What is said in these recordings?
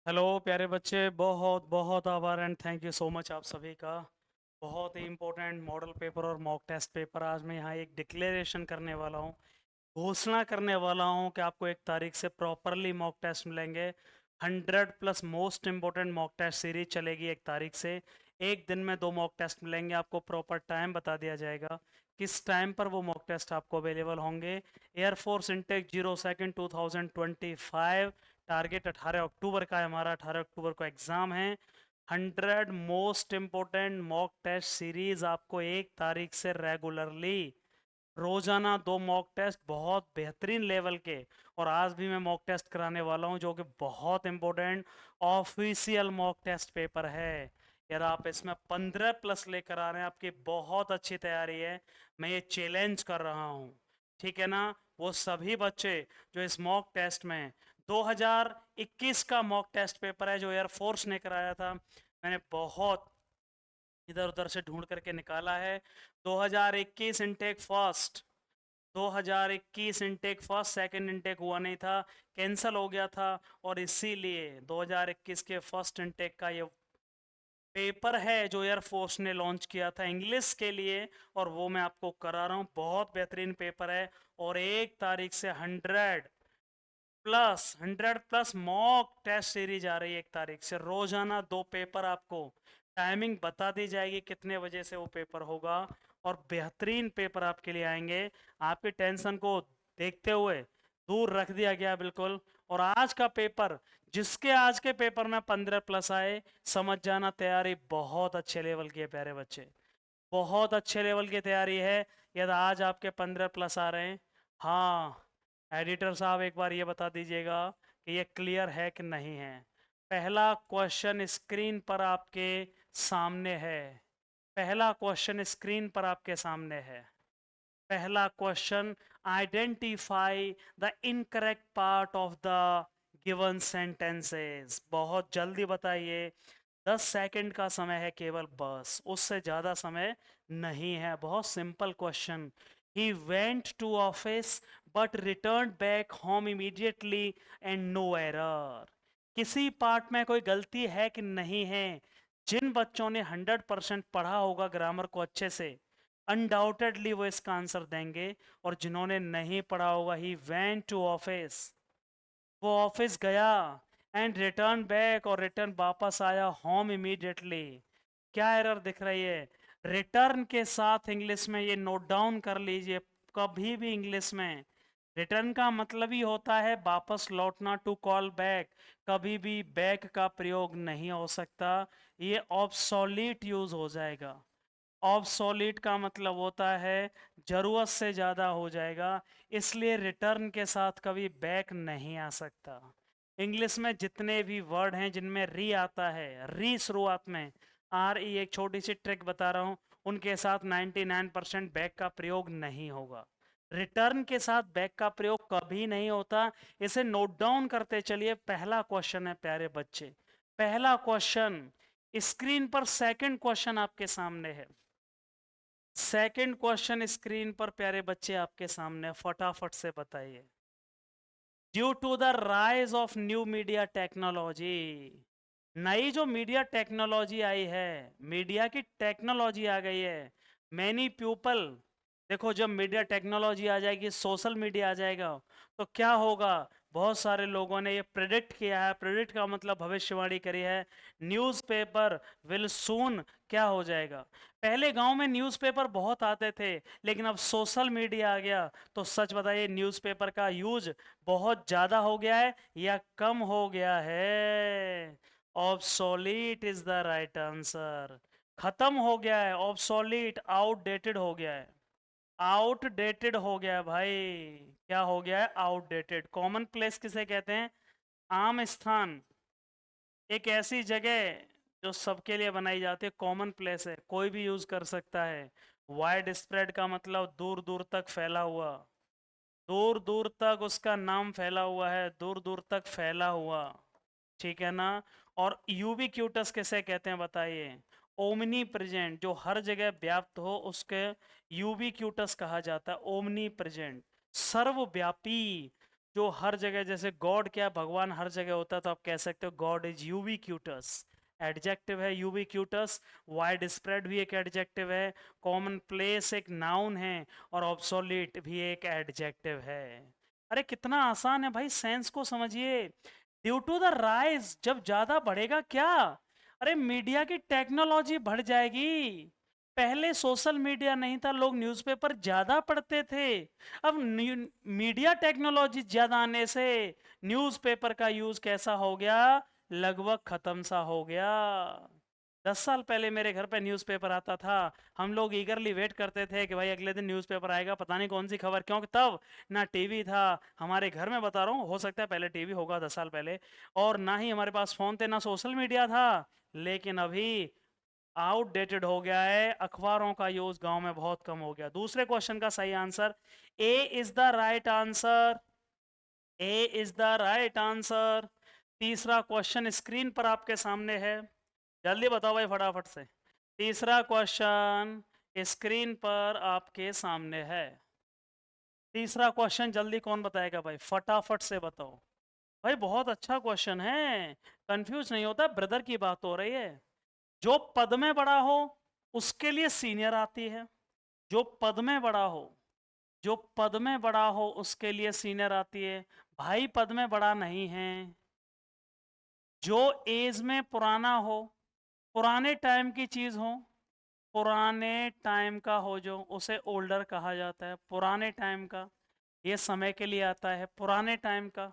Hello प्यारे बच्चे, बहुत बहुत आभार and thank you so much आप सभी का। बहुत ही इम्पोर्टेंट मॉडल पेपर और मॉक टेस्ट पेपर आज मैं यहाँ एक डिक्लेरेशन करने वाला हूँ, घोषणा करने वाला हूँ कि आपको 1 तारीख से प्रॉपरली मॉक टेस्ट मिलेंगे। 100+ most important mock test series चलेगी 1 तारीख से। एक दिन में 2 मॉक टेस्ट मिलेंगे, आपको प्रॉपर टाइम बता दिया जाएगा किस टाइम पर वो मॉक टेस्ट आपको अवेलेबल होंगे। एयरफोर्स इनटेक 02 2025, टारगेट 18 अक्टूबर का है हमारा, 18 अक्टूबर को एग्ज़ाम है। 100 most important mock test series आपको 1 तारीख से रेगुलरली रोजाना 2 मॉक टेस्ट बहुत बेहतरीन लेवल के। और आज भी मैं मॉक टेस्ट कराने वाला हूं जो कि बहुत important official mock test paper है। यार आप इसमें 15+ लेकर आ रहे हैं, आपकी बहुत अच्छी तैयारी है। मैं ये चैलेंज कर रहा हूं, ठीक है ना। वो सभी बच्चे जो इस मॉक टेस्ट में 2021 का मॉक टेस्ट पेपर है जो एयरफोर्स ने कराया था, मैंने बहुत इधर उधर से ढूंढ करके निकाला है। 2021 intake first, 2021 intake first, second intake हुआ नहीं था, कैंसिल हो गया था। और इसीलिए 2021 के फर्स्ट इनटेक का ये पेपर है जो एयरफोर्स ने लॉन्च किया था इंग्लिश के लिए, और वो मैं आपको करा रहा हूँ। बहुत बेहतरीन पेपर है। और 1 तारीख से 100+ मॉक टेस्ट सीरीज आ रही है। 1 तारीख से रोजाना 2 पेपर, आपको टाइमिंग बता दी जाएगी कितने बजे से वो पेपर होगा। और बेहतरीन पेपर आपके लिए आएंगे। आपकी टेंशन को देखते हुए दूर रख दिया गया बिल्कुल। और आज का पेपर, जिसके आज के पेपर में 15+ आए, समझ जाना तैयारी बहुत अच्छे लेवल की है प्यारे बच्चे, बहुत अच्छे लेवल की तैयारी है। यदि आज आपके 15+ आ रहे हैं, हाँ, एडिटर साहब एक बार ये बता दीजिएगा कि ये क्लियर है कि नहीं है। पहला क्वेश्चन स्क्रीन पर आपके सामने है, पहला क्वेश्चन स्क्रीन पर आपके सामने है। पहला question, identify the incorrect part of the given sentences. बहुत जल्दी बताइए, 10 सेकंड का समय है केवल, बस उससे ज़्यादा समय नहीं है। बहुत simple question. He went to office but return back home immediately and no error. किसी पार्ट में कोई गलती है कि नहीं है? जिन बच्चों ने 100% पढ़ा होगा ग्रामर को अच्छे से, अनडाउटेडली वो इसका आंसर देंगे। और जिन्होंने नहीं पढ़ा होगा, ही वेंट टू ऑफिस, वो ऑफिस गया, एंड रिटर्न बैक, और रिटर्न वापस आया, होम इमीडिएटली। क्या एरर दिख रही है? रिटर्न के साथ इंग्लिश में ये नोट डाउन कर लीजिए, कभी भी इंग्लिश में रिटर्न का मतलब ही होता है वापस लौटना, टू कॉल बैक। कभी भी बैक का प्रयोग नहीं हो सकता, ये ऑब्सोलीट यूज हो जाएगा। ऑब्सोलीट का मतलब होता है जरूरत से ज़्यादा हो जाएगा, इसलिए रिटर्न के साथ कभी बैक नहीं आ सकता। इंग्लिश में जितने भी वर्ड हैं जिनमें री आता है, री शुरुआत में, आर ई, एक छोटी सी ट्रिक बता रहा हूँ, उनके साथ 99% बैक का प्रयोग नहीं होगा। रिटर्न के साथ बैक का प्रयोग कभी नहीं होता। इसे नोट डाउन करते चलिए। पहला क्वेश्चन है प्यारे बच्चे, पहला क्वेश्चन स्क्रीन पर, सेकंड क्वेश्चन आपके सामने है। सेकंड क्वेश्चन स्क्रीन पर प्यारे बच्चे आपके सामने, फटाफट से बताइए। Due to the rise of new media technology, नई जो मीडिया टेक्नोलॉजी आई है, मीडिया की टेक्नोलॉजी आ गई है। मैनी पीपल, देखो जब मीडिया टेक्नोलॉजी आ जाएगी, सोशल मीडिया आ जाएगा, तो क्या होगा? बहुत सारे लोगों ने ये प्रिडिक्ट किया है, प्रिडिक्ट का मतलब भविष्यवाणी करी है, न्यूज़पेपर विल सून क्या हो जाएगा। पहले गांव में न्यूज़पेपर बहुत आते थे, लेकिन अब सोशल मीडिया आ गया, तो सच बताइए न्यूज़पेपर का यूज बहुत ज़्यादा हो गया है या कम हो गया है? Obsolete is the right answer. खत्म हो गया है, ऑब्सोलीट, आउटडेटेड हो गया है, आउटडेटेड हो गया है भाई। क्या हो गया है? आउटडेटेड। कॉमन प्लेस किसे कहते हैं? आम स्थान, एक ऐसी जगह जो सबके लिए बनाई जाती है, कॉमन प्लेस है, कोई भी यूज कर सकता है। वाइड स्प्रेड का मतलब दूर दूर तक फैला हुआ, दूर दूर तक उसका नाम फैला हुआ है, दूर दूर तक फैला हुआ, ठीक है ना। और यूबी क्यूटस किसे कहते हैं बताइए? ओमनी प्रेजेंट, जो हर जगह व्याप्त हो उसके यूबी क्यूटस कहा जाता है, ओमनी प्रेजेंट, सर्वव्यापी। जो हर जगह, जैसे गॉड क्या भगवान हर जगह होता है, तो आप कह सकते हो गॉड इज यूबिक्यूटस, एडजेक्टिव है यूबिक्यूटस। वाइड स्प्रेड भी एक एडजेक्टिव है, कॉमन प्लेस एक नाउन है, और ऑब्सोलीट भी एक एडजेक्टिव है। अरे कितना आसान है भाई, सेंस को समझिए। ड्यू टू द राइज, जब ज्यादा बढ़ेगा क्या? अरे मीडिया की टेक्नोलॉजी बढ़ जाएगी। पहले सोशल मीडिया नहीं था, लोग न्यूज़पेपर ज्यादा पढ़ते थे। अब मीडिया टेक्नोलॉजी ज्यादा आने से न्यूज़पेपर का यूज कैसा हो गया? लगभग खत्म सा हो गया। 10 साल पहले मेरे घर पे न्यूज़पेपर आता था, हम लोग ईगरली वेट करते थे कि भाई अगले दिन न्यूज़पेपर आएगा, पता नहीं कौन सी खबर, क्योंकि तब ना टीवी था हमारे घर में, बता रहा हूँ, हो सकता है पहले टीवी होगा 10 साल पहले, और ना ही हमारे पास फोन थे, ना सोशल मीडिया था। लेकिन अभी आउटडेटेड हो गया है, अखबारों का यूज गांव में बहुत कम हो गया। दूसरे क्वेश्चन का सही answer A is the right answer, A is the right answer. तीसरा क्वेश्चन स्क्रीन पर आपके सामने है, जल्दी बताओ भाई फटाफट से। तीसरा क्वेश्चन स्क्रीन पर आपके सामने है। तीसरा क्वेश्चन जल्दी कौन बताएगा भाई, फटाफट से बताओ भाई। बहुत अच्छा क्वेश्चन है, कंफ्यूज नहीं होता, ब्रदर की बात हो रही है। जो पद में बड़ा हो उसके लिए सीनियर आती है, जो पद में बड़ा हो, जो पद में बड़ा हो उसके लिए सीनियर आती है। भाई पद में बड़ा नहीं है, जो एज में पुराना हो, पुराने टाइम की चीज हो, पुराने टाइम का हो, जो उसे ओल्डर कहा जाता है, पुराने टाइम का। ये समय के लिए आता है, पुराने टाइम का।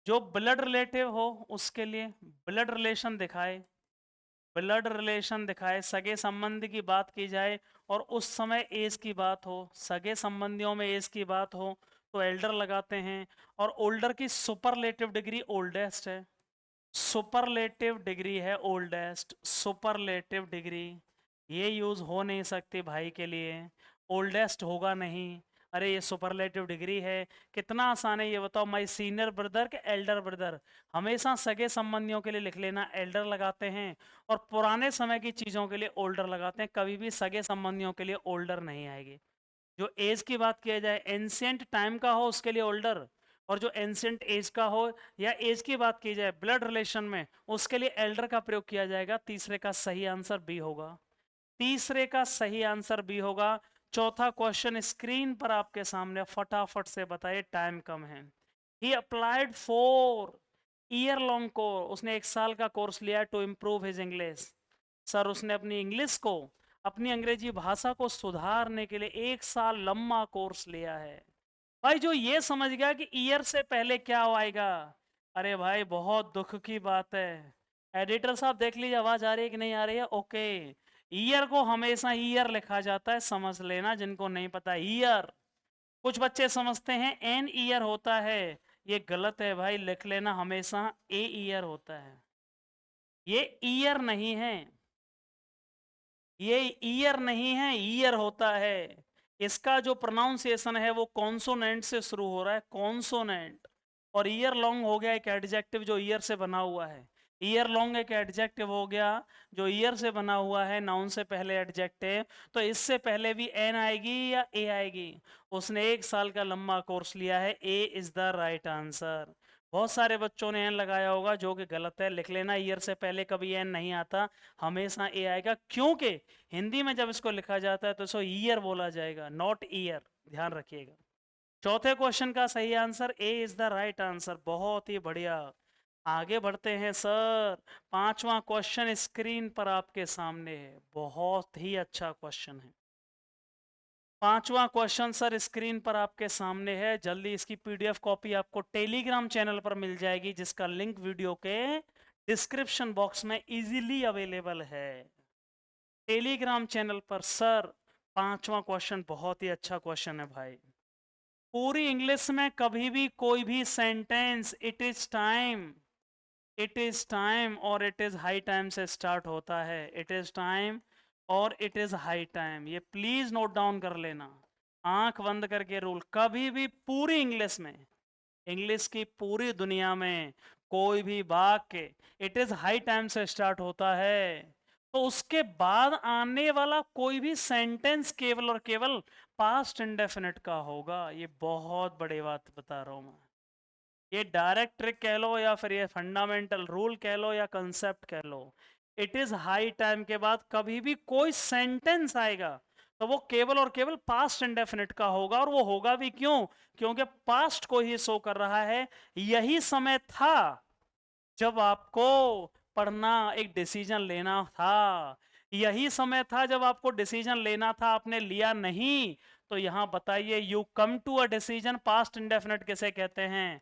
जो ब्लड रिलेटिव हो उसके लिए, ब्लड रिलेशन दिखाए, ब्लड रिलेशन दिखाए, सगे संबंधी की बात की जाए और उस समय एज की बात हो, सगे संबंधियों में एज की बात हो, तो एल्डर लगाते हैं। और ओल्डर की सुपरलेटिव डिग्री ओल्डेस्ट है, सुपरलेटिव डिग्री है ओल्डेस्ट, सुपरलेटिव डिग्री। ये यूज हो नहीं सकती भाई के लिए, ओल्डेस्ट होगा नहीं। अरे ये सुपरलेटिव डिग्री है, कितना आसान है ये बताओ। माई सीनियर ब्रदर के एल्डर ब्रदर, हमेशा सगे संबंधियों के लिए लिख लेना एल्डर लगाते हैं, और पुराने समय की चीजों के लिए ओल्डर लगाते हैं, कभी भी सगे संबंधियों के लिए ओल्डर नहीं आएगी। जो एज की बात किया जाए, एंशियंट टाइम का हो उसके लिए ओल्डर, और जो एंशियंट एज का हो, या एज की बात की जाए ब्लड रिलेशन में, उसके लिए एल्डर का प्रयोग किया जाएगा। तीसरे का सही आंसर बी होगा, तीसरे का सही आंसर बी होगा। चौथा क्वेश्चन स्क्रीन पर आपके सामने, फटाफट से बताइए, टाइम कम है। He applied 4 year long course, उसने 1 साल का कोर्स लिया to improve his English. Sir उसने अपनी इंग्लिश को, अपनी अंग्रेजी भाषा को सुधारने के लिए 1 साल लंबा कोर्स लिया है। भाई जो ये समझ गया कि ईयर से पहले क्या आएगा, अरे भाई बहुत दुख की बात है। एडिटर साहब देख लीजिए आवाज आ रही है कि नहीं आ रही है? ओके। ईयर को हमेशा ईयर लिखा जाता है, समझ लेना जिनको नहीं पता। ईयर, कुछ बच्चे समझते हैं एन ईयर होता है, ये गलत है भाई, लिख लेना हमेशा ए ईयर होता है। ये ईयर नहीं है, ये ईयर नहीं है, ईयर होता है। इसका जो प्रोनाउंसिएशन है वो कॉन्सोनेंट से शुरू हो रहा है, कॉन्सोनेंट। और ईयर लॉन्ग हो गया एक एडजेक्टिव जो ईयर से बना हुआ है, ईयर लॉन्ग एक एडजेक्टिव हो गया जो ईयर से बना हुआ है, नाउन से पहले एडजेक्टिव। तो इससे पहले भी एन आएगी या ए आएगी? उसने 1 साल का लंबा कोर्स लिया है, A is the right answer. बहुत सारे बच्चों ने एन लगाया होगा जो कि गलत है, लिख लेना ईयर से पहले कभी एन नहीं आता, हमेशा ए आएगा, क्योंकि हिंदी में जब इसको लिखा जाता है तो इसको ईयर बोला जाएगा, नॉट ईयर, ध्यान रखिएगा। चौथे क्वेश्चन का सही answer A is the right answer, बहुत ही बढ़िया। आगे बढ़ते हैं सर, पांचवा क्वेश्चन स्क्रीन पर आपके सामने है, बहुत ही अच्छा क्वेश्चन है। पांचवा क्वेश्चन सर स्क्रीन पर आपके सामने है, जल्दी इसकी पीडीएफ कॉपी आपको टेलीग्राम चैनल पर मिल जाएगी, जिसका लिंक वीडियो के डिस्क्रिप्शन बॉक्स में इजीली अवेलेबल है, टेलीग्राम चैनल पर। सर पांचवा क्वेश्चन बहुत ही अच्छा क्वेश्चन है भाई। पूरी इंग्लिश में कभी भी कोई भी sentence it is time, it is time और इट इज हाई टाइम से स्टार्ट होता है, इट इज टाइम और इट इज हाई टाइम, ये प्लीज नोट डाउन कर लेना, आंख बंद करके रूल। कभी भी पूरी इंग्लिश में, इंग्लिश की पूरी दुनिया में कोई भी वाक्य इट इज हाई टाइम से स्टार्ट होता है, तो उसके बाद आने वाला कोई भी सेंटेंस केवल और केवल पास्ट इंडेफिनिट का होगा। ये बहुत बड़ी बात बता रहा हूं मैं। ये डायरेक्ट ट्रिक कह लो या फिर ये फंडामेंटल रूल कह लो या कंसेप्ट कह लो, इट इज हाई टाइम के बाद कभी भी कोई सेंटेंस आएगा तो वो केवल और केवल पास्ट इंडेफिनिट का होगा। और वो होगा भी क्यों? क्योंकि पास्ट को ही शो कर रहा है। यही समय था जब आपको पढ़ना, एक डिसीजन लेना था। यही समय था जब आपको डिसीजन लेना था, आपने लिया नहीं। तो यहां बताइए, you come to a decision, past indefinite किसे कहते हैं?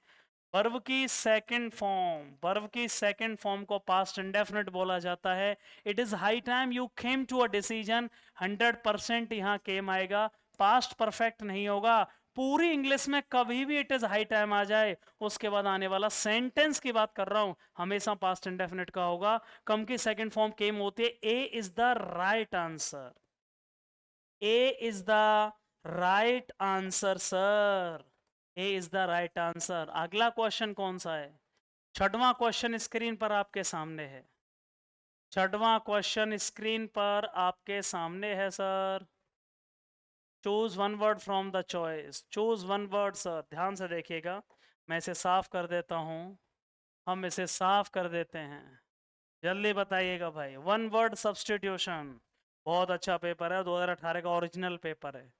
वर्ब की सेकंड फॉर्म, वर्ब की सेकंड फॉर्म को पास्ट इंडेफिनिट बोला जाता है। It is high time you came to a decision. 100% यहां केम आएगा, पास्ट परफेक्ट नहीं होगा। पूरी इंग्लिश में कभी भी इट इज हाई टाइम आ जाए, उसके बाद आने वाला सेंटेंस की बात कर रहा हूं, हमेशा पास्ट इंडेफिनिट का होगा। कम की सेकंड फॉर्म केम होती है। A is the right answer, A is the right answer sir, A is the right answer. अगला क्वेश्चन कौन सा है? छठवां क्वेश्चन स्क्रीन पर आपके सामने है। छठवां क्वेश्चन स्क्रीन पर आपके सामने है sir. Choose one word from the choice, choose one word sir. ध्यान से देखिएगा, मैं इसे साफ कर देता हूं, हम इसे साफ कर देते हैं। जल्दी बताइएगा भाई। वन वर्ड सब्सटीट्यूशन, बहुत अच्छा पेपर है, 2018 का ओरिजिनल पेपर है।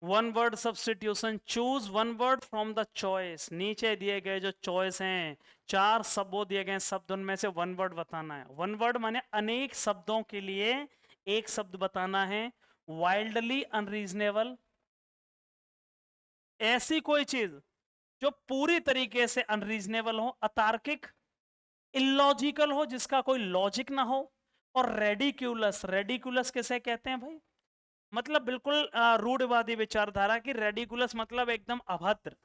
One word substitution, choose one word from the choice. नीचे दिए गए जो चॉइस हैं, 4 शब्दों दिए गए शब्द, उनमें से वन वर्ड बताना है। वन वर्ड माने अनेक शब्दों के लिए एक शब्द बताना है। वाइल्डली अनरीजनेबल, ऐसी कोई चीज जो पूरी तरीके से अनरीजनेबल हो, अतार्किक, इलॉजिकल हो, जिसका कोई लॉजिक ना हो। और रेडिक्यूलस, रेडिक्यूलस किसे कहते हैं भाई? मतलब बिल्कुल रूढ़वादी विचारधारा की। रेडिकुलस मतलब एकदम अभद्र,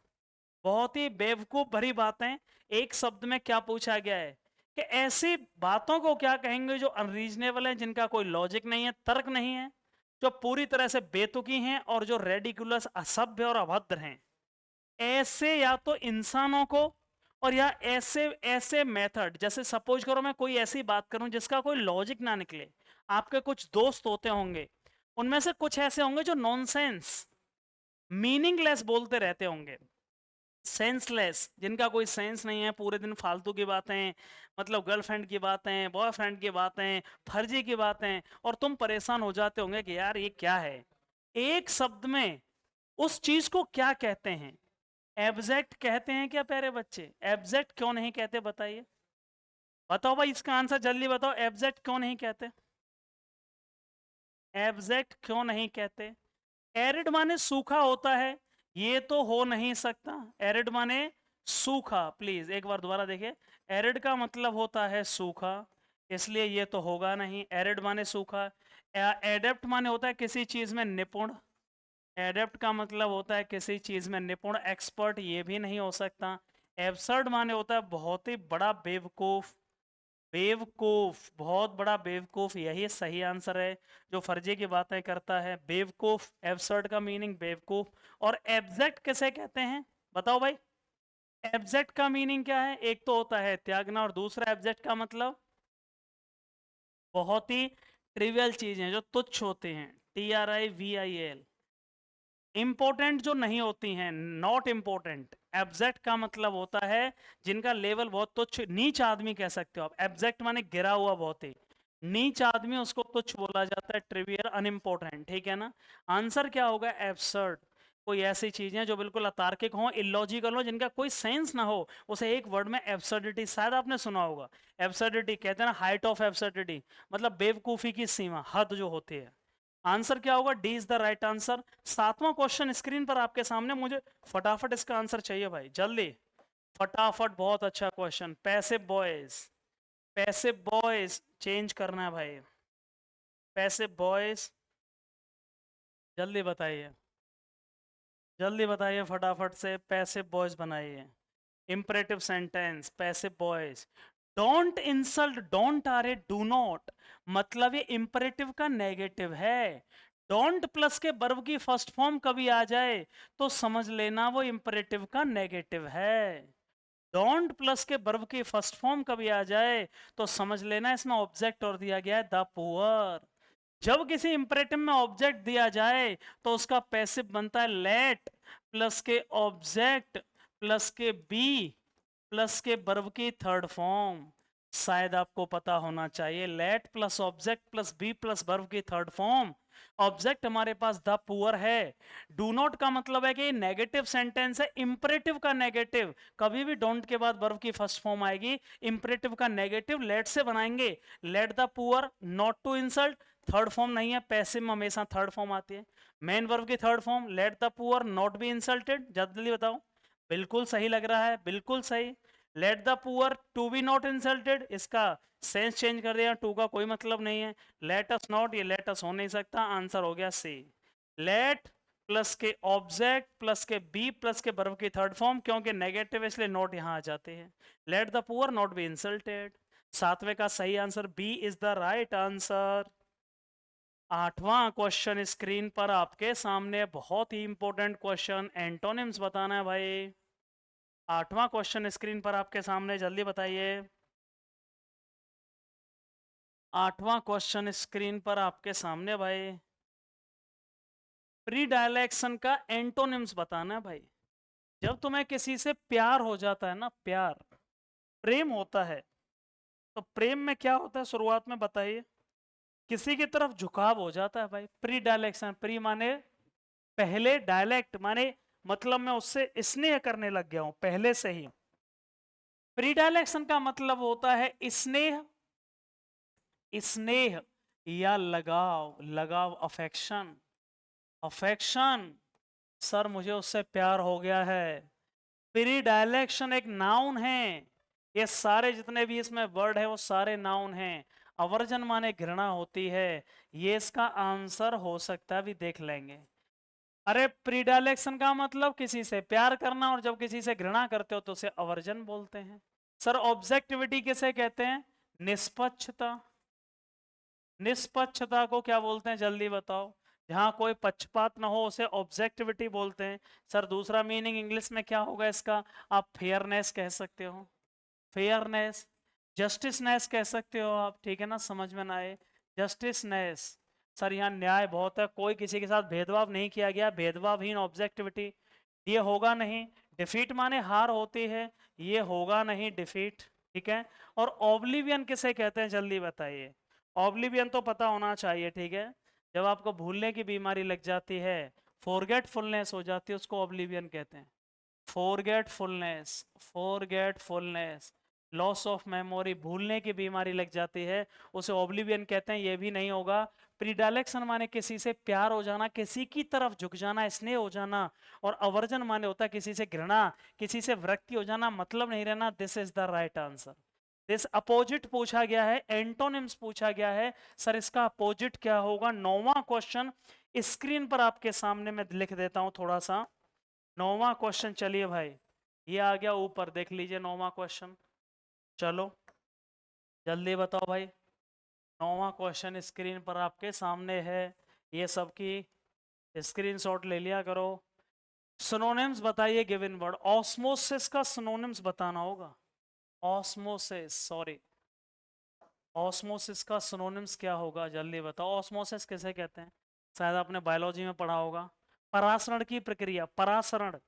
बहुत ही बेवकूफ भरी बातें। एक शब्द में क्या पूछा गया है कि ऐसी बातों को क्या कहेंगे जो अनरीजनेबल है, जिनका कोई लॉजिक नहीं है, तर्क नहीं है, जो पूरी तरह से बेतुकी हैं और जो रेडिकुलस, असभ्य और अभद्र हैं। ऐसे या तो इंसानों को, और या ऐसे ऐसे मेथड, जैसे सपोज करो मैं कोई ऐसी बात करूं जिसका कोई लॉजिक ना निकले। आपके कुछ दोस्त होते होंगे, उनमें से कुछ ऐसे होंगे जो नॉनसेंस, मीनिंगलेस बोलते रहते होंगे, सेंसलेस, जिनका कोई सेंस नहीं है, पूरे दिन फालतू की बातें, मतलब गर्लफ्रेंड की बातें, बॉयफ्रेंड की बातें, फर्जी की बातें, और तुम परेशान हो जाते होंगे कि यार ये क्या है। एक शब्द में उस चीज को क्या कहते हैं? एब्जेक्ट कहते हैं क्या प्यारे बच्चे? एब्जेक्ट क्यों नहीं कहते बताइए? बताओ भाई, इसका आंसर जल्दी बताओ, एब्जेक्ट क्यों नहीं कहते? एब्जेक्ट क्यों नहीं कहते? एरिड माने सूखा होता है, ये तो हो नहीं सकता। एरिड माने सूखा, प्लीज एक बार दोबारा देखिए। एरिड का मतलब होता है सूखा, इसलिए ये तो होगा नहीं। एरिड माने सूखा। एडेप्ट माने होता है किसी चीज में निपुण, एडेप्ट का मतलब होता है किसी चीज में निपुण। एक्सपर्ट ये भी नहीं हो सकता। एब्सर्ड माने होता है बहुत ही बड़ा बेवकूफ, बेवकूफ, बहुत बड़ा बेवकूफ, यही सही आंसर है। जो फर्जी की बातें करता है बेवकूफ, एब्सर्ड का मीनिंग बेवकूफ। और एब्जेक्ट किसे कहते हैं बताओ भाई? एब्जेक्ट का मीनिंग क्या है? एक तो होता है त्यागना, और दूसरा एब्जेक्ट का मतलब बहुत ही ट्रिवियल चीजें जो तुच्छ होते हैं, TRIVIAL। इंपॉर्टेंट जो नहीं होती हैं, नॉट इंपॉर्टेंट। एब्जेक्ट का मतलब होता है जिनका लेवल बहुत तुच्छ, नीच आदमी कह सकते हो आप। एब्जेक्ट माने गिरा हुआ, बहुत ही नीच आदमी, उसको तुच्छ बोला जाता है, ट्रिवियल, अनइम्पोर्टेंट, ठीक है ना? आंसर क्या होगा? एब्सर्ड। कोई ऐसी चीजें जो बिल्कुल अतार्किक हो, इलॉजिकल हो, जिनका कोई सेंस ना हो, उसे एक वर्ड में एब्सर्डिटी, शायद आपने सुना होगा। एब्सर्डिटी कहते हैं ना, हाइट ऑफ एब्सर्डिटी, मतलब बेवकूफी की सीमा, हद जो होती है। आंसर क्या होगा? D is the right answer. 7वां क्वेश्चन स्क्रीन पर आपके सामने, मुझे फटाफट इसका आंसर चाहिए भाई, जल्दी, फटाफट। बहुत अच्छा question. Passive boys, passive boys change करना है भाई। पैसिव बॉयज, जल्दी बताइए, जल्दी बताइए फटाफट से, पैसिव बॉयज बनाइए। Imperative sentence, passive voice. Don't insult, don't आ रहे, डू नॉट, मतलब ये इंपरेटिव का नेगेटिव है। डोंट प्लस के वर्ब की फर्स्ट फॉर्म कभी आ जाए तो समझ लेना वो इंपरेटिव का नेगेटिव है। डोंट प्लस के वर्ब की फर्स्ट फॉर्म कभी आ जाए तो समझ लेना इसमें ऑब्जेक्ट और दिया गया है द पुअर। जब किसी इंपरेटिव में ऑब्जेक्ट दिया जाए तो उसका पैसिव बनता है लेट प्लस के ऑब्जेक्ट प्लस के बी प्लस के वर्ब की थर्ड फॉर्म। शायद आपको पता होना चाहिए, let plus object plus be plus verb की थर्ड फॉर्म। ऑब्जेक्ट हमारे पास द पुअर है। डू नॉट का मतलब है कि नेगेटिव सेंटेंस है। इंपरेटिव का नेगेटिव कभी भी डोंट के बाद वर्ब की फर्स्ट फॉर्म आएगी। इंपरेटिव का नेगेटिव लेट से बनाएंगे, let the poor, not to insult, third form नहीं है, पैसिव में हमेशा थर्ड फॉर्म आती है। मेन वर्ब की third form let the poor not be insulted. जल्दी बताओ, बिल्कुल सही लग रहा है, बिल्कुल सही। Let the poor to be not insulted, इसका सेंस चेंज कर दिया, टू का कोई मतलब नहीं है। लेट अस नॉट, ये लेट अस हो नहीं सकता, आंसर हो गया सी। लेट प्लस के ऑब्जेक्ट प्लस के बी प्लस के वर्ब की थर्ड फॉर्म, क्योंकि नेगेटिव इसलिए नॉट यहां आ जाते हैं। Let the poor not be insulted. सातवें का सही answer B is the right answer. आठवां क्वेश्चन स्क्रीन पर आपके सामने, बहुत ही इंपॉर्टेंट क्वेश्चन, एंटोनिम्स बताना है भाई। आठवां क्वेश्चन स्क्रीन पर आपके सामने, जल्दी बताइए। आठवां क्वेश्चन स्क्रीन पर आपके सामने भाई, प्री डायलेक्शन का एंटोनिम्स बताना है भाई। जब तुम्हें किसी से प्यार हो जाता है ना, प्यार, प्रेम होता है, तो प्रेम में क्या होता है शुरुआत में बताइए। किसी की तरफ झुकाव हो जाता है भाई, प्री डायलेक्शन। प्री माने पहले, डायलेक्ट माने मतलब मैं उससे स्नेह करने लग गया हूं पहले से ही। प्री डायलेक्शन का मतलब होता है स्नेह, स्नेह या लगाव, लगाव, अफेक्शन, अफेक्शन। सर मुझे उससे प्यार हो गया है। प्री डायलेक्शन एक नाउन है। ये सारे जितने भी इसमें वर्ड है वो सारे नाउन हैं। अवर्जन माने घृणा होती है। ये इसका आंसर हो सकता है, भी देख लेंगे। अरे प्री डायलेक्शन का मतलब किसी से प्यार करना, और जब किसी से घृणा करते हो तो उसे अवर्जन बोलते हैं। सर ऑब्जेक्टिविटी किसे कहते हैं? निष्पक्षता। निष्पक्षता को क्या बोलते हैं, जल्दी बताओ। जहां कोई पक्षपात ना हो उसे ऑब्जेक्टिविटी बोलते हैं। सर दूसरा मीनिंग इंग्लिश में क्या होगा इसका? आप फेयरनेस कह सकते हो, फेयरनेस। जस्टिसनेस कह सकते हो आप, ठीक है ना, समझ में ना आए, जस्टिसनेस। सर यहाँ न्याय बहुत है, कोई किसी के साथ भेदभाव नहीं किया गया, भेदभावहीन ऑब्जेक्टिविटी। ये होगा नहीं। डिफीट माने हार होती है, ये होगा नहीं डिफीट, ठीक है। और ऑब्लिवियन किसे कहते हैं, जल्दी बताइए। ऑब्लिवियन तो पता होना चाहिए, ठीक है। जब आपको भूलने की बीमारी लग जाती है, फॉरगेटफुलनेस हो जाती है, उसको ऑब्लिवियन कहते हैं। Forgetfulness, forgetfulness, loss of memory, भूलने की बीमारी लग जाती है, उसे ऑब्लिवियन कहते हैं। ये भी नहीं होगा। प्रीडायलेक्शन माने किसी से प्यार हो जाना, किसी की तरफ झुक जाना, स्नेह हो जाना। और अवर्जन माने होता है किसी से घृणा, किसी से विरक्ति हो जाना, मतलब नहीं रहना। This is the right answer. This opposite पूछा गया है, एंटोनिम्स पूछा गया है। सर इसका अपोजिट क्या होगा? नौवां क्वेश्चन स्क्रीन पर आपके सामने मैं लिख देता हूं थोड़ा सा। नौवां क्वेश्चन, चलिए भाई, ये आ गया ऊपर, देख लीजिए नौवां क्वेश्चन। चलो जल्दी बताओ भाई। नौवां क्वेश्चन स्क्रीन पर आपके सामने है, ये सबकी स्क्रीनशॉट ले लिया करो। सिनोनिम्स बताइए गिवन वर्ड। ऑस्मोसिस का सिनोनिम्स बताना होगा। ऑस्मोसिस, सॉरी, ऑस्मोसिस का सिनोनिम्स क्या होगा, जल्दी बताओ। ऑस्मोसिस किसे कहते हैं? शायद आपने बायोलॉजी में पढ़ा होगा। परासरण की प्रक्रिया, परासरण,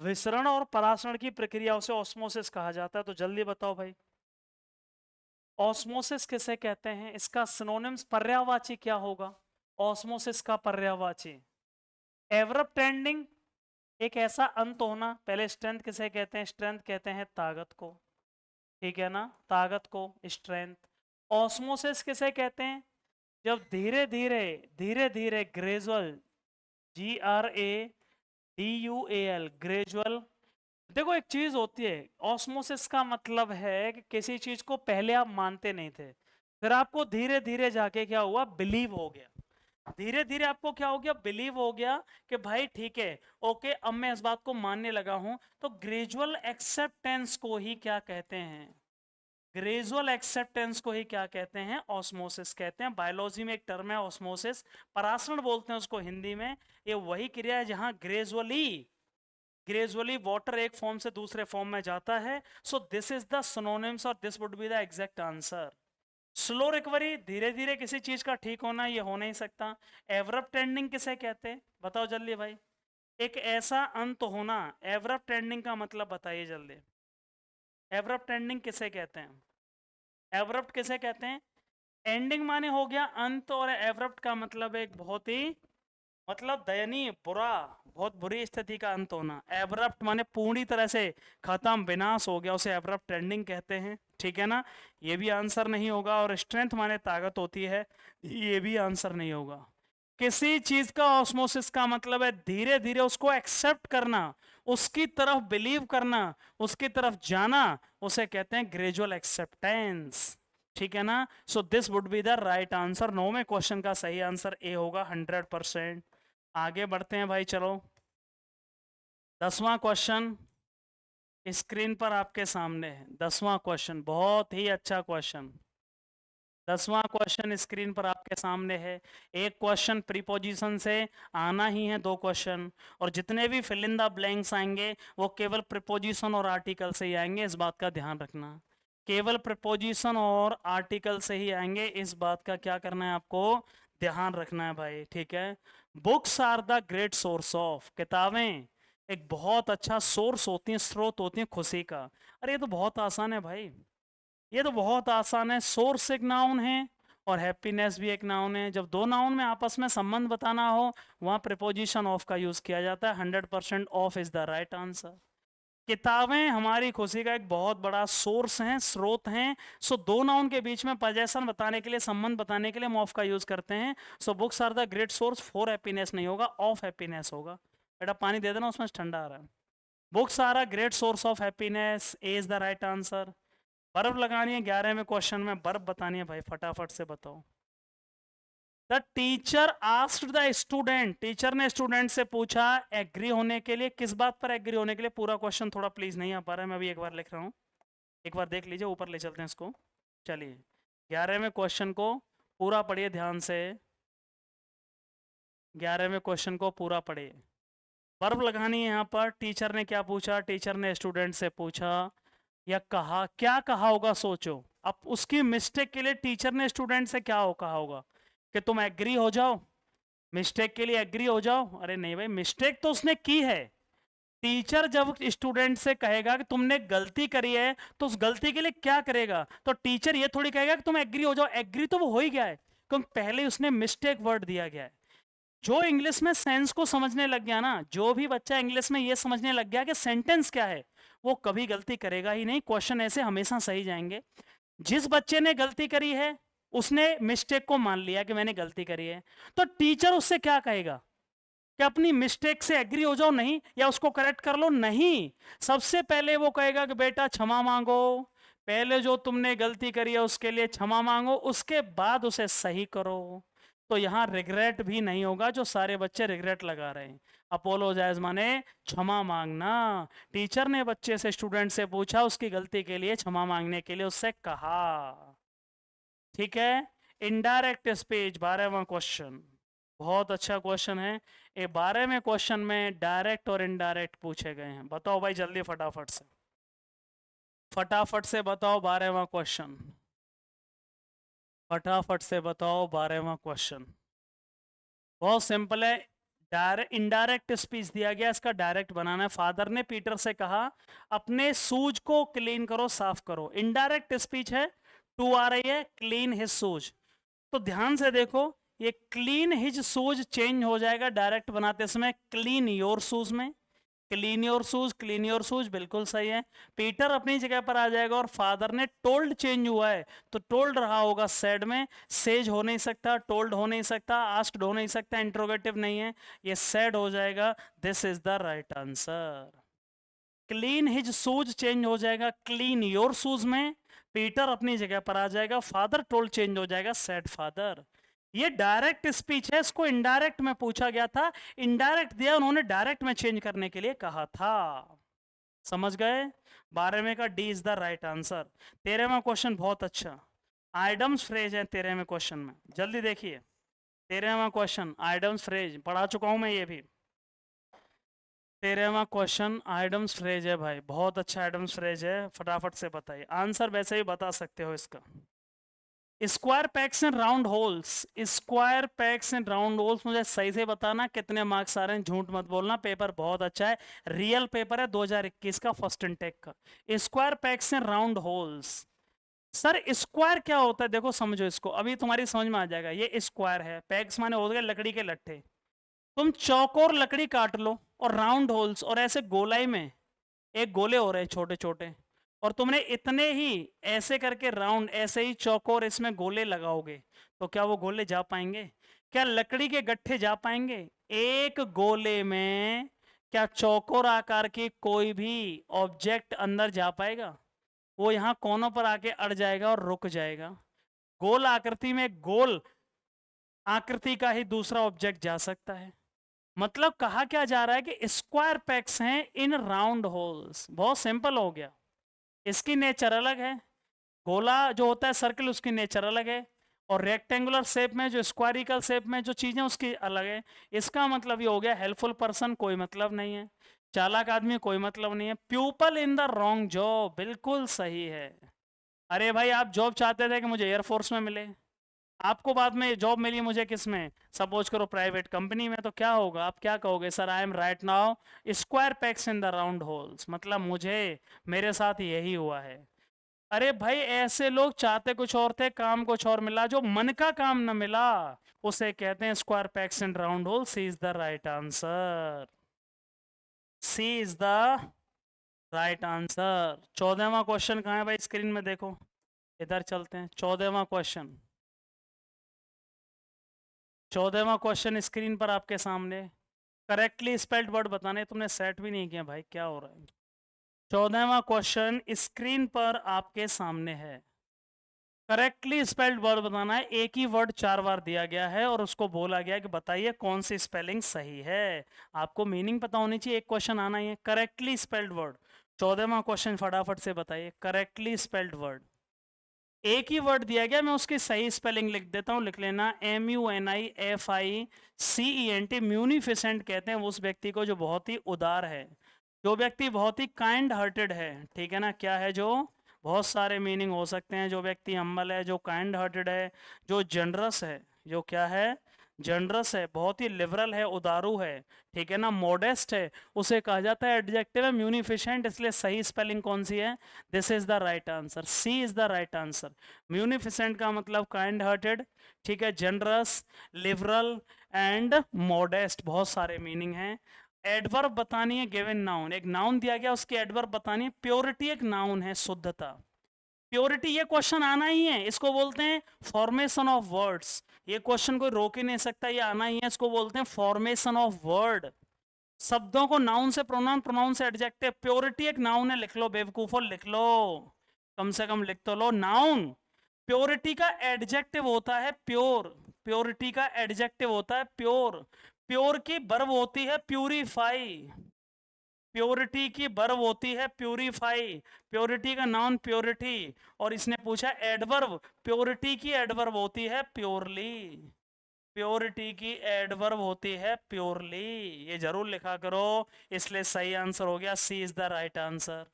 विसरण और परासरण की प्रक्रिया, उसे ऑस्मोसिस कहा जाता है। तो जल्दी बताओ भाई, ऑस्मोसिस किसे कहते हैं? इसका सिनोनिम्स, पर्यायवाची क्या होगा ऑस्मोसिस का पर्यायवाची? एवरप टेंडिंग, एक ऐसा अंत होना। पहले स्ट्रेंथ किसे कहते हैं? स्ट्रेंथ कहते हैं ताकत को, ठीक है ना, ताकत को स्ट्रेंथ। ऑस्मोसिस किसे कहते हैं? जब धीरे धीरे, धीरे धीरे, ग्रेजुअल, GRADUAL, ग्रेजुअल। देखो एक चीज होती है, ऑस्मोसिस का मतलब है कि किसी चीज को पहले आप मानते नहीं थे, फिर आपको धीरे धीरे जाके क्या हुआ, बिलीव हो गया। धीरे धीरे आपको क्या हो गया, बिलीव हो गया कि भाई ठीक है, ओके, अब मैं इस बात को मानने लगा हूं। तो ग्रेजुअल एक्सेप्टेंस को ही क्या कहते हैं? ग्रेजुअल एक्सेप्टेंस को ही क्या कहते हैं? ऑस्मोसिस कहते हैं। बायोलॉजी में एक टर्म है ऑस्मोसिस, परासरण बोलते हैं उसको हिंदी में। ये वही क्रिया है जहां ग्रेजुअली, ग्रेजुअली वाटर एक फॉर्म से दूसरे फॉर्म में जाता है। So this is the synonyms और this would be the exact answer. Slow recovery, धीरे धीरे किसी चीज का ठीक होना, ये हो नहीं सकता। एवरप्ट एंडिंग किसे कहते हैं, बताओ जल्दी भाई। एक ऐसा अंत होना, एवरप्ट एंडिंग का मतलब बताइए जल्दी। एवरप्ट एंडिंग किसे कहते हैं, एवरप्ट किसे कहते हैं? एंडिंग माने हो गया अंत, और एवरप्ट का मतलब एक बहुत ही मतलब दयनीय, बुरा, बहुत बुरी स्थिति का अंत होना। एब्रप्ट माने पूरी तरह से खत्म, विनाश हो गया, उसे एब्रप्ट एंडिंग कहते हैं। ठीक है ना, ये भी आंसर नहीं होगा। और स्ट्रेंथ माने ताकत होती है, ये भी आंसर नहीं होगा। किसी चीज का ऑस्मोसिस का मतलब है धीरे धीरे उसको एक्सेप्ट करना, उसकी तरफ बिलीव करना, उसकी तरफ जाना, उसे कहते हैं ग्रेजुअल एक्सेप्टेंस। ठीक है ना, so this would be the right answer. 9वें क्वेश्चन का सही आंसर ए होगा 100%। आगे बढ़ते हैं भाई, चलो। 10वां क्वेश्चन स्क्रीन पर आपके सामने है। 10वां क्वेश्चन बहुत ही अच्छा क्वेश्चन। 10वां क्वेश्चन स्क्रीन पर आपके सामने है। एक क्वेश्चन प्रीपोजिशन से आना ही है, 2 क्वेश्चन, और जितने भी फिल इन द ब्लैंक्स आएंगे वो केवल प्रीपोजिशन और आर्टिकल से ही आएंगे, इस बात का ध्यान रखना। केवल प्रीपोजिशन और आर्टिकल से ही आएंगे, इस बात का क्या करना है आपको, ध्यान रखना है भाई। ठीक है, books are the great source of, किताबें एक बहुत अच्छा सोर्स होती हैं, स्रोत होती हैं खुशी का। अरे ये तो बहुत आसान है भाई, ये तो बहुत आसान है। सोर्स एक नाउन है और हैप्पीनेस भी एक नाउन है। जब दो नाउन में आपस में संबंध बताना हो, वहां प्रीपोजिशन ऑफ का यूज किया जाता है। 100% of is the right answer. किताबें हमारी खुशी का एक बहुत बड़ा सोर्स हैं, स्रोत हैं। सो दो नाउन के बीच में पोजेशन बताने के लिए, संबंध बताने के लिए हम ऑफ का यूज करते हैं। So books are the great source for happiness नहीं होगा, ऑफ हैप्पीनेस होगा। बेटा पानी दे देना, उसमें ठंडा आ रहा है। Books are a great source of happiness, A is the right answer. बर्फ लगानी है 11वें क्वेश्चन में, बर्फ बतानी है भाई, फटाफट से बताओ। The teacher asked the student, teacher ने स्टूडेंट से पूछा एग्री होने के लिए, किस बात पर एग्री होने के लिए? पूरा क्वेश्चन थोड़ा प्लीज नहीं आ पा रहा है, मैं अभी एक बार लिख रहा हूँ, एक बार देख लीजिए, ऊपर ले चलते हैं इसको। चलिए 11वें क्वेश्चन को पूरा पढ़िए ध्यान से, 11वें क्वेश्चन को पूरा पढ़िए। बर्फ लगानी है यहाँ पर, टीचर ने क्या पूछा? टीचर ने स्टूडेंट से पूछा या कहा, क्या कहा होगा सोचो। अब उसकी मिस्टेक के लिए टीचर ने स्टूडेंट से क्या हो कहा होगा कि तुम एग्री हो जाओ, मिस्टेक के लिए एग्री हो जाओ। अरे नहीं भाई, मिस्टेक तो उसने की है। टीचर जब स्टूडेंट से कहेगा कि तुमने गलती करी है, तो उस गलती के लिए क्या करेगा? तो टीचर ये थोड़ी कहेगा कि तुम एग्री हो जाओ, एग्री तो वो हो ही गया है, क्योंकि पहले उसने मिस्टेक वर्ड दिया गया है। जो इंग्लिश में सेंस को समझने लग गया ना, जो भी बच्चा इंग्लिश में ये समझने लग गया कि सेंटेंस क्या है, वो कभी गलती करेगा ही नहीं। क्वेश्चन ऐसे हमेशा सही जाएंगे। जिस बच्चे ने गलती करी है उसने मिस्टेक को मान लिया कि मैंने गलती करी है, तो टीचर उससे क्या कहेगा कि अपनी मिस्टेक से एग्री हो जाओ, नहीं, या उसको करेक्ट कर लो, नहीं। सबसे पहले वो कहेगा कि बेटा क्षमा मांगो, पहले जो तुमने गलती करी है उसके लिए क्षमा मांगो, उसके बाद उसे सही करो। तो यहां रिग्रेट भी नहीं होगा, जो सारे बच्चे रिग्रेट लगा रहे हैं। अपोलोजाइज माने क्षमा मांगना। टीचर ने बच्चे से, स्टूडेंट से पूछा, उसकी गलती के लिए क्षमा मांगने के लिए उससे कहा। ठीक है, इनडायरेक्ट स्पीच 12वां क्वेश्चन, बहुत अच्छा क्वेश्चन है। ये 12वें क्वेश्चन में डायरेक्ट और इनडायरेक्ट पूछे गए हैं। बताओ भाई जल्दी, फटाफट से, फटाफट से बताओ 12वां क्वेश्चन, फटाफट से बताओ 12वां क्वेश्चन। बहुत सिंपल है। डायरेक्ट इनडायरेक्ट स्पीच दिया गया, इसका डायरेक्ट बनाना है। फादर ने पीटर से कहा अपने शूज को क्लीन करो, साफ करो। इनडायरेक्ट स्पीच है, टू आ रही है, क्लीन हिज शूज। तो ध्यान से देखो, ये क्लीन हिज शूज चेंज हो जाएगा डायरेक्ट बनाते समय क्लीन योर शूज में। Clean your shoes, clean your shoes बिल्कुल सही है। पीटर अपनी जगह पर आ जाएगा, और फादर ने टोल्ड चेंज हुआ है, तो टोल्ड रहा होगा सेड में। सेज हो नहीं सकता, टोल्ड हो नहीं सकता, आस्क्ड हो नहीं सकता, इंट्रोगेटिव नहीं है, ये सेड हो जाएगा। This is the right answer. Clean his shoes change हो जाएगा क्लीन योर शूज में, पीटर अपनी जगह पर आ जाएगा, फादर टोल्ड चेंज हो जाएगा सेड फादर। ये डायरेक्ट स्पीच है, इसको इनडायरेक्ट में पूछा गया था, इनडायरेक्ट दिया, उन्होंने डायरेक्ट में चेंज करने के लिए कहा था। समझ गए? 12वें का D is the right answer. 13वां क्वेश्चन बहुत अच्छा, आइडम्स फ्रेज है 13वें क्वेश्चन में, जल्दी देखिए। 13वां क्वेश्चन आइडम्स फ्रेज पढ़ा चुका हूं मैं ये भी। 13वां क्वेश्चन आइडम्स फ्रेज है भाई, बहुत अच्छा आइडम्स फ्रेज है, फटाफट से बताइए। आंसर वैसे ही बता सकते हो इसका। Square pegs and round holes, square pegs and round holes, मुझे सही से बताना कितने मार्क्स आ रहे हैं, झूठ मत बोलना, पेपर बहुत अच्छा है, रियल पेपर है 2021 का फर्स्ट इनटेक का। Square pegs and round holes, sir square क्या होता है, देखो समझो इसको, अभी तुम्हारी समझ में आ जाएगा। ये स्क्वायर है, पैक्स माने हो गए लकड़ी के लट्ठे, तुम चौकोर लकड़ी काट लो, और राउंड होल्स, और ऐसे गोलाई में एक गोले हो रहे हैं छोटे छोटे, और तुमने इतने ही ऐसे करके राउंड, ऐसे ही चौकोर इसमें गोले लगाओगे, तो क्या वो गोले जा पाएंगे? क्या लकड़ी के गट्ठे जा पाएंगे? एक गोले में क्या चौकोर आकार की कोई भी ऑब्जेक्ट अंदर जा पाएगा? वो यहाँ कोनों पर आके अड़ जाएगा और रुक जाएगा। गोल आकृति में गोल आकृति का ही दूसरा ऑब्जेक्ट जा सकता है। मतलब कहा क्या जा रहा है कि स्क्वायर पैक्स हैं इन राउंड होल्स। बहुत सिंपल हो गया, इसकी नेचर अलग है, गोला जो होता है सर्कल उसकी नेचर अलग है, और रेक्टेंगुलर शेप में जो स्क्वायरिकल शेप में जो चीजें उसकी अलग है। इसका मतलब ये हो गया हेल्पफुल पर्सन कोई मतलब नहीं है, चालाक आदमी कोई मतलब नहीं है, pupil in the wrong job, बिल्कुल सही है। अरे भाई आप जॉब चाहते थे कि मुझे एयरफोर्स में मिले, आपको बाद में जॉब मिली मुझे किस में, सपोज करो प्राइवेट कंपनी में, तो क्या होगा, आप क्या कहोगे, sir I am right now square PACS in the round holes, मतलब मुझे, मेरे साथ यही हुआ है। अरे भाई ऐसे लोग चाहते कुछ और थे, काम कुछ और मिला, जो मन का काम न मिला उसे कहते हैं square pegs and round hole. C is the right answer, C is the right answer. 14वां क्वेश्चन कहाँ है भाई, स्क्रीन में देखो, इधर चलते हैं। 14वां क्वेश्चन, 14वां क्वेश्चन स्क्रीन पर आपके सामने, करेक्टली स्पेल्ड वर्ड बताने, तुमने सेट भी नहीं किया भाई, क्या हो रहा है। 14वां क्वेश्चन स्क्रीन पर आपके सामने है, करेक्टली स्पेल्ड वर्ड बताना है। एक ही वर्ड 4 बार दिया गया है और उसको बोला गया कि बताइए कौन सी स्पेलिंग सही है। आपको मीनिंग पता होनी चाहिए, एक क्वेश्चन आना ही है करेक्टली स्पेल्ड वर्ड। 14वां क्वेश्चन फटाफट से बताइए, करेक्टली स्पेल्ड वर्ड, एक ही वर्ड दिया गया, मैं उसकी सही स्पेलिंग लिख देता हूं, लिख लेना, MUNIFICENT। म्यूनिफिसेंट कहते हैं उस व्यक्ति को जो बहुत ही उदार है, जो व्यक्ति बहुत ही काइंड हार्टेड है, ठीक है ना। क्या है, जो बहुत सारे मीनिंग हो सकते हैं, जो व्यक्ति हम्बल है, जो काइंड हार्टेड है, जो जनरस है, जो क्या है, जनरस है, बहुत ही लिबरल है, उदारू है, ठीक है ना, मॉडेस्ट है, उसे कहा जाता है एडजेक्टिव है म्यूनिफिसेंट। इसलिए सही स्पेलिंग कौन सी है, this is the right answer, C is the right answer. Munificent का मतलब काइंड हार्टेड, ठीक है, जनरस, लिबरल एंड मॉडेस्ट, बहुत सारे मीनिंग हैं। एडवर्ब बतानी है, गिवन नाउन, एक नाउन दिया गया उसकी एडवर्ब बतानी है। प्योरिटी एक नाउन है, शुद्धता, प्योरिटी, ये क्वेश्चन आना ही है, इसको बोलते हैं फॉर्मेशन ऑफ वर्ड्स। ये क्वेश्चन कोई रोक ही नहीं सकता, ये आना ही है, इसको बोलते हैं फॉर्मेशन ऑफ वर्ड। शब्दों को नाउन से प्रोनाउन, प्रोनाउन से एडजेक्टिव। प्योरिटी एक नाउन है, लिख लो बेवकूफो, लिख लो, कम से कम लिख तो लो, नाउन। प्योरिटी का एडजेक्टिव होता है प्योर, प्योरिटी का एडजेक्टिव होता है प्योर। प्योर की वर्ब होती है प्यूरिफाई, प्योरिटी की वर्ब होती है प्यूरिफाई, प्योरिटी का नाउन प्योरिटी। और इसने पूछा एडवर्ब, प्योरिटी की एडवर्ब होती है प्योरली, प्योरिटी की एडवर्ब होती है प्योरली, ये जरूर लिखा करो। इसलिए सही आंसर हो गया, C is the right answer,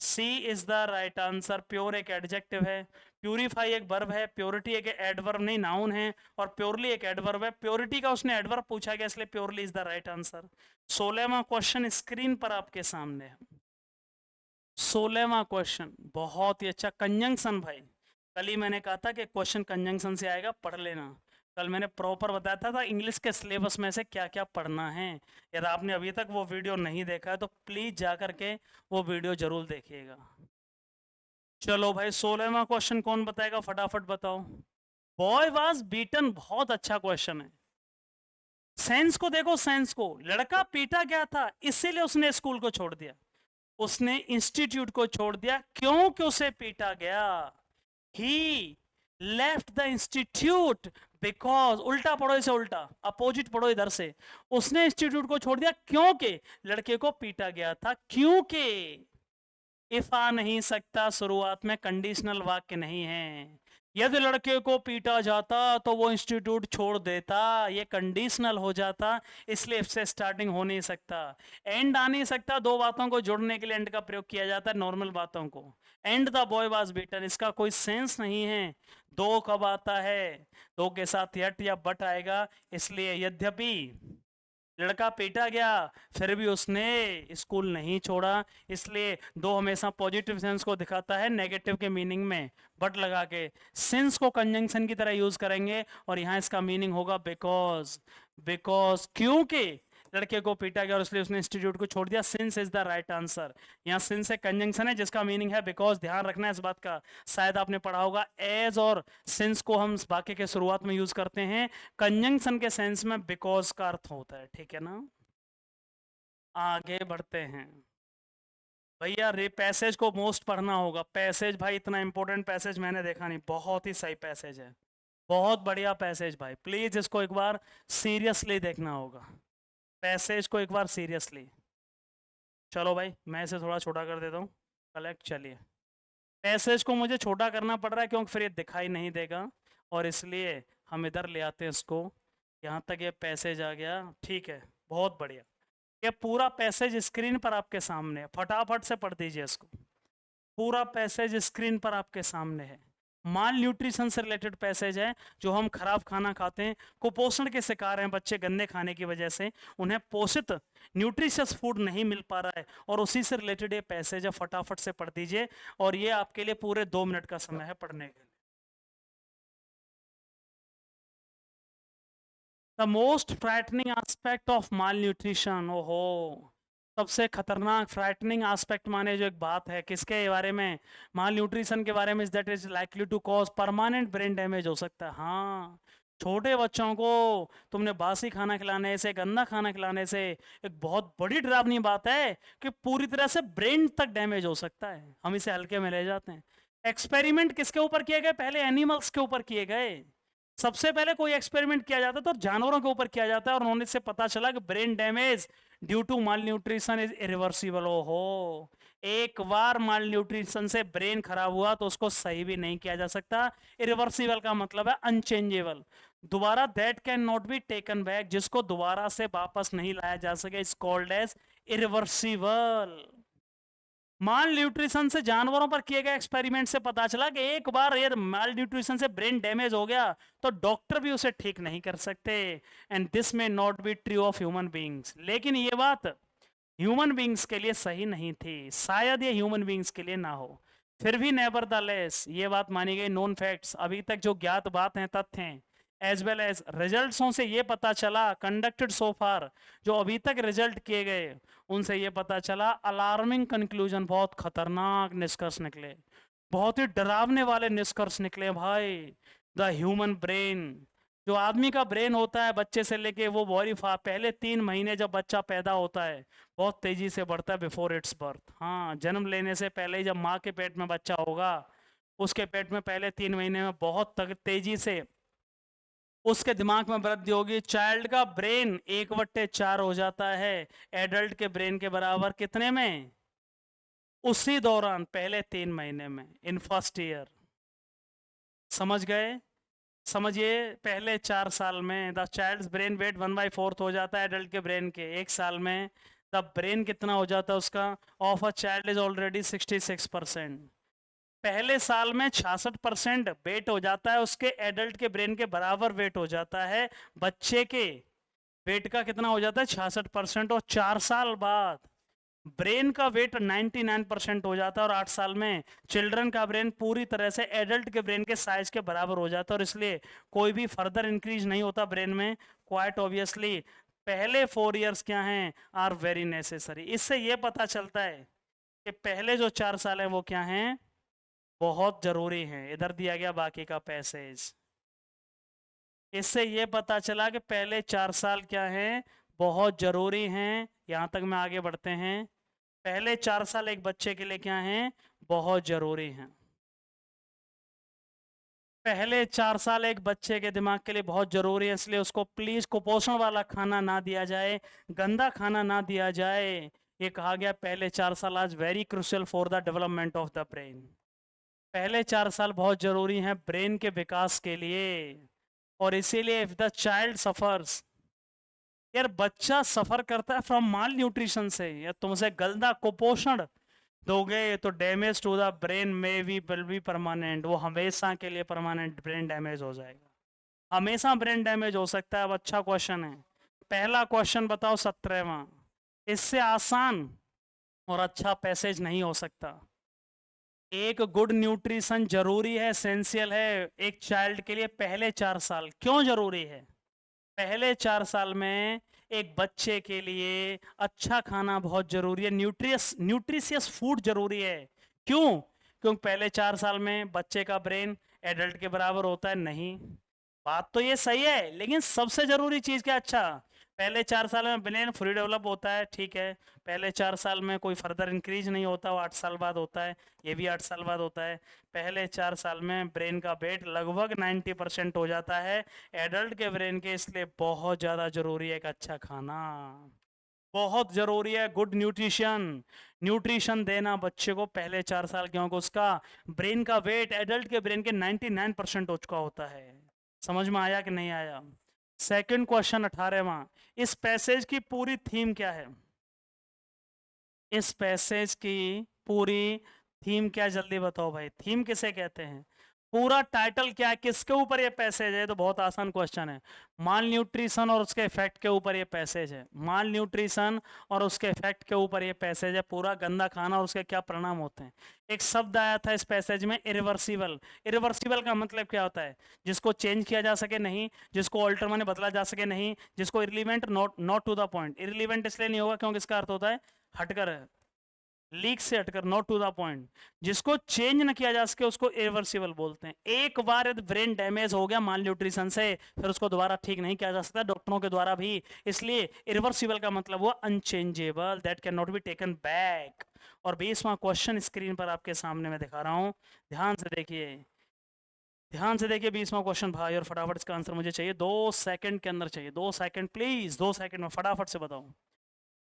C is the right answer. Pure एक एडजेक्टिव है, प्यूरिफाई एक वर्ब है, प्योरिटी एक एडवर्ब नहीं नाउन है, और प्योरली एक एडवर्ब है। प्योरिटी का उसने एडवर्ब पूछा गया, इसलिए purely is the right answer. 16वां क्वेश्चन स्क्रीन पर आपके सामने है। 16वां क्वेश्चन बहुत ही अच्छा, कंजंक्शन भाई, कल ही मैंने कहा था कि क्वेश्चन कंजंक्शन से आएगा, पढ़ लेना। कल मैंने प्रॉपर बताया था इंग्लिश के सिलेबस में से क्या क्या पढ़ना है। यदि आपने अभी तक वो वीडियो नहीं देखा है तो प्लीज जा करके वो वीडियो जरूर देखिएगा। चलो भाई 16वां क्वेश्चन कौन बताएगा, फटाफट बताओ। बॉय वाज बीटन, बहुत अच्छा क्वेश्चन है। सेंस को देखो, सेंस को, लड़का पीटा गया था इसीलिए उसने स्कूल को छोड़ दिया, उसने इंस्टीट्यूट को छोड़ दिया क्योंकि उसे पीटा गया। ही लेफ्ट द इंस्टीट्यूट बिकॉज, उल्टा पढ़ो इसे, उल्टा अपोजिट पढ़ो इधर से, उसने इंस्टीट्यूट को छोड़ दिया क्योंकि लड़के को पीटा गया था। क्योंकि इफ आ नहीं सकता, शुरुआत में कंडीशनल वाक्य नहीं है, यदि लड़के को पीटा जाता तो वो इंस्टीट्यूट छोड़ देता, ये कंडीशनल हो जाता, इसलिए इससे स्टार्टिंग हो नहीं सकता। एंड आ नहीं सकता, दो बातों को जोड़ने के लिए एंड का प्रयोग किया जाता है, नॉर्मल बातों को। And the boy was beaten, इसका कोई सेंस नहीं है। दो कब आता है? दो के साथ यट या बट आएगा, इसलिए यद्यपि लड़का पीटा गया फिर भी उसने स्कूल नहीं छोड़ा, इसलिए दो हमेशा पॉजिटिव सेंस को दिखाता है नेगेटिव के मीनिंग में बट लगा के। सिंस को कंजंक्शन की तरह यूज करेंगे और यहां इसका मीनिंग होगा बिकॉज। बिकॉज क्योंकि लड़के को पीटा गया और इसलिए उसने इंस्टीट्यूट को छोड़ दिया, since is the right answer. यहाँ सिंस एक कंजंक्शन है जिसका मीनिंग है बिकॉज, ध्यान रखना है इस बात का। शायद आपने पढ़ा होगा एज और सिंस को हम वाक्य के शुरुआत में यूज करते हैं, कंजंक्शन के सेंस में बिकॉज का अर्थ होता है, ठीक है ना। आगे बढ़ते हैं भैया, रे पैसेज को मोस्ट पढ़ना होगा। पैसेज भाई इतना इंपॉर्टेंट पैसेज मैंने देखा नहीं, बहुत ही सही पैसेज है, बहुत बढ़िया पैसेज भाई, प्लीज इसको एक बार सीरियसली देखना होगा, पैसेज को एक बार सीरियसली। चलो भाई मैं इसे थोड़ा छोटा कर देता हूँ, कलेक्ट, चलिए। पैसेज को मुझे छोटा करना पड़ रहा है क्योंकि फिर ये दिखाई नहीं देगा, और इसलिए हम इधर ले आते हैं इसको। यहाँ तक ये पैसेज आ गया, ठीक है, बहुत बढ़िया। ये पूरा पैसेज स्क्रीन पर आपके सामने है, फटाफट से पढ़ दीजिए इसको। पूरा पैसेज स्क्रीन पर आपके सामने है, माल न्यूट्रिशन से रिलेटेड पैसेज है। जो हम खराब खाना खाते हैं, कुपोषण के शिकार हैं बच्चे गंदे खाने की वजह से, उन्हें पोषित न्यूट्रिशियस फूड नहीं मिल पा रहा है, और उसी से रिलेटेड ये पैसेज है, फटाफट से पढ़ दीजिए। और ये आपके लिए पूरे 2 मिनट का समय है पढ़ने के लिए। The most frightening aspect of malnutrition, ओहो, सबसे खतरनाक फ्रैटनिंग एस्पेक्ट माने जो एक बात है किसके बारे में, माल न्यूट्रिशन के बारे में, that is likely to cause permanent brain damage हो सकता है। हाँ, छोटे बच्चों को तुमने बासी खाना खिलाने से, गंदा खाना खिलाने से, एक बहुत बड़ी डरावनी बात है कि पूरी तरह से ब्रेन तक डैमेज हो सकता है, हम इसे हल्के में ले जाते हैं। एक्सपेरिमेंट किसके ऊपर किए गए? पहले एनिमल्स के ऊपर किए गए। सबसे पहले कोई एक्सपेरिमेंट किया जाता है तो जानवरों के ऊपर किया जाता है, और उन्होंने से पता चला कि brain damage due to malnutrition is irreversible. हो, एक बार माल न्यूट्रिशन से ब्रेन खराब हुआ तो उसको सही भी नहीं किया जा सकता। इरिवर्सिबल का मतलब है अनचेंजेबल, दोबारा that can not be taken back, जिसको दोबारा से वापस नहीं लाया जा सके, is called as irreversible. Malnutrition से जानवरों पर किए गए एक्सपेरिमेंट से पता चला कि एक बार ये माल न्यूट्रिशन से ब्रेन डैमेज हो गया तो डॉक्टर भी उसे ठीक नहीं कर सकते, एंड दिस में not be true of human beings. लेकिन ये बात ह्यूमन बींग्स के लिए सही नहीं थी, शायद ये ह्यूमन बींग्स के लिए ना हो, फिर भी नेवरदलेस ये बात मानी गई। नोन फैक्ट्स, अभी तक जो ज्ञात बात हैं, तथ्य हैं, एज वेल एज रिजल्ट्सों से ये पता चला, कंडक्टेड सो फार, जो अभी तक रिजल्ट किए गए उनसे ये पता चला, अलार्मिंग कंक्लूजन, बहुत खतरनाक निष्कर्ष निकले, बहुत ही डरावने वाले निष्कर्ष निकले भाई। द ह्यूमन ब्रेन, जो आदमी का ब्रेन होता है बच्चे से लेके वो पहले 3 महीने जब बच्चा पैदा होता है बहुत तेजी से बढ़ता है बिफोर इट्स बर्थ। हाँ, जन्म लेने से पहले ही जब माँ के पेट में बच्चा होगा, उसके पेट में पहले 3 महीने में बहुत तेजी से उसके दिमाग में वृद्धि होगी। चाइल्ड का ब्रेन 1/4 हो जाता है एडल्ट के ब्रेन के बराबर, कितने में? उसी दौरान, पहले 3 महीने में, इन फर्स्ट ईयर। समझ गए? समझिए, पहले 4 साल में द चाइल्ड्स ब्रेन वेट 1/4 हो जाता है एडल्ट के ब्रेन के, 1 साल में द ब्रेन कितना हो जाता है उसका, of a child is already 66%। पहले साल में 66% वेट हो जाता है उसके, एडल्ट के ब्रेन के बराबर वेट हो जाता है। बच्चे के वेट का कितना हो जाता है? 66%। और 4 साल बाद ब्रेन का वेट 99% हो जाता है, और 8 साल में चिल्ड्रन का ब्रेन पूरी तरह से एडल्ट के ब्रेन के साइज के बराबर हो जाता है, और इसलिए कोई भी फर्दर इंक्रीज नहीं होता ब्रेन में। क्वाइट ऑब्वियसली पहले 4 इयर्स क्या हैं, आर वेरी नेसेसरी। इससे यह पता चलता है कि पहले जो 4 साल है वो क्या हैं, बहुत जरूरी हैं। इधर दिया गया बाकी का पैसेज, इससे ये पता चला कि पहले 4 साल क्या हैं, बहुत जरूरी हैं। यहां तक में आगे बढ़ते हैं, पहले 4 साल एक बच्चे के लिए क्या हैं, बहुत जरूरी हैं। पहले 4 साल एक बच्चे के दिमाग के लिए बहुत जरूरी है, इसलिए उसको प्लीज कुपोषण वाला खाना ना दिया जाए, गंदा खाना ना दिया जाए। ये कहा गया पहले 4 साल आज very crucial for the development of the brain. पहले 4 साल बहुत जरूरी हैं ब्रेन के विकास के लिए, और इसीलिए इफ द चाइल्ड सफर्स, यार बच्चा सफर करता है फ्रॉम माल न्यूट्रिशन से, या तुमसे गलदा कुपोषण दोगे तो डैमेज टू द ब्रेन में भी विल बी परमानेंट, वो हमेशा के लिए परमानेंट ब्रेन डैमेज हो जाएगा, हमेशा ब्रेन डैमेज हो सकता है। अब अच्छा क्वेश्चन है, पहला क्वेश्चन बताओ 17वां, इससे आसान और अच्छा पैसेज नहीं हो सकता। एक गुड न्यूट्रिशन जरूरी है, एसेंशियल है एक चाइल्ड के लिए पहले 4 साल। क्यों जरूरी है? पहले 4 साल में एक बच्चे के लिए अच्छा खाना बहुत जरूरी है, न्यूट्रिशियस फूड जरूरी है। क्यों? क्योंकि पहले 4 साल में बच्चे का ब्रेन एडल्ट के बराबर होता है नहीं, बात तो ये सही है, लेकिन सबसे जरूरी चीज क्या? अच्छा, पहले 4 साल में ब्रेन फुली डेवलप होता है, ठीक है, पहले 4 साल में कोई फर्दर इंक्रीज नहीं होता, वो 8 साल बाद होता है, ये भी 8 साल बाद होता है। पहले 4 साल में ब्रेन का वेट लगभग 90% हो जाता है एडल्ट के ब्रेन के, इसलिए बहुत ज़्यादा जरूरी है एक अच्छा खाना, बहुत जरूरी है गुड न्यूट्रिशन। न्यूट्रिशन देना बच्चे को पहले 4 साल, क्योंकि उसका ब्रेन का वेट एडल्ट के ब्रेन के 99% हो चुका होता है। समझ में आया कि नहीं आया? सेकंड क्वेश्चन 18वां, इस पैसेज की पूरी थीम क्या है? इस पैसेज की पूरी थीम क्या, जल्दी बताओ भाई, थीम किसे कहते हैं? पूरा टाइटल क्या है, किसके ऊपर ये पैसेज है? तो बहुत आसान क्वेश्चन है, माल न्यूट्रिशन और उसके इफेक्ट के ऊपर ये पैसेज है, माल न्यूट्रिशन और उसके इफेक्ट के ऊपर ये पैसेज है, पूरा गंदा खाना और उसके क्या परिणाम होते हैं। एक शब्द आया था इस पैसेज में, इरिवर्सिबल। इरिवर्सिबल का मतलब क्या होता है? जिसको चेंज किया जा सके नहीं, जिसको ऑल्टर माने बदला जा सके नहीं, जिसको irrelevant, not to the point. Irrelevant इसलिए नहीं होगा क्योंकि इसका अर्थ होता है हटकर, लीक से हटकर, नॉट टू द पॉइंट। जिसको चेंज न किया जा सके उसको इरिवर्सिबल बोलते हैं। एक बार यदि ब्रेन डैमेज हो गया माल न्यूट्रिशन से, फिर उसको दोबारा ठीक नहीं किया जा सकता डॉक्टरों के द्वारा भी, इसलिए इरिवर्सिबल का मतलब हुआ unchangeable, that can not be taken back. और 20वां क्वेश्चन स्क्रीन पर आपके सामने मैं दिखा रहा हूं, ध्यान से देखिए, ध्यान से देखिए 20वां क्वेश्चन भाई, और फटाफट इसका आंसर मुझे चाहिए 2 सेकंड के अंदर चाहिए, 2 सेकंड प्लीज, 2 सेकंड में फटाफट से बताओ।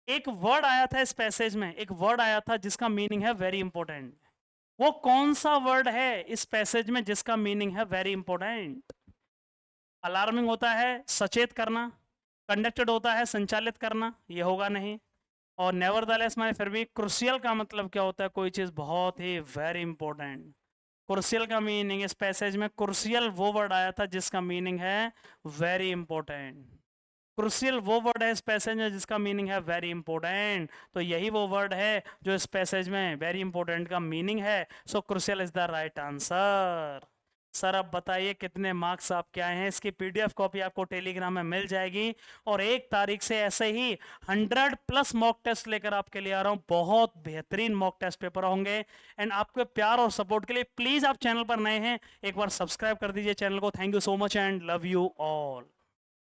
एक वर्ड आया था इस पैसेज में, एक वर्ड आया था जिसका मीनिंग है वेरी इंपॉर्टेंट। वो कौन सा वर्ड है इस पैसेज में जिसका मीनिंग है वेरी इंपॉर्टेंट? अलार्मिंग होता है सचेत करना, कंडक्टेड होता है संचालित करना, ये होगा नहीं, और नेवरदलेस में फिर भी। क्रुशियल का मतलब क्या होता है? कोई चीज बहुत ही वेरी इंपॉर्टेंट। क्रुशियल का मीनिंग इस पैसेज में, क्रुशियल वो वर्ड आया था जिसका मीनिंग है वेरी इंपॉर्टेंट। क्रुशियल वो वर्ड है इस पैसेज में जिसका मीनिंग है वेरी इंपॉर्टेंट, तो यही वो वर्ड है जो इस पैसेज में वेरी इंपॉर्टेंट का मीनिंग है। So crucial is the right answer. Sir अब बताइए कितने मार्क्स आपके आए हैं? इसकी पीडीएफ कॉपी आपको टेलीग्राम में मिल जाएगी, और 1 तारीख से ऐसे ही 100+ मॉक टेस्ट लेकर आपके लिए आ रहा हूं, बहुत बेहतरीन मॉक टेस्ट पेपर होंगे। एंड आपके प्यार और सपोर्ट के लिए प्लीज, आप चैनल पर नए हैं एक बार सब्सक्राइब कर दीजिए चैनल को। Thank you so much and love you all.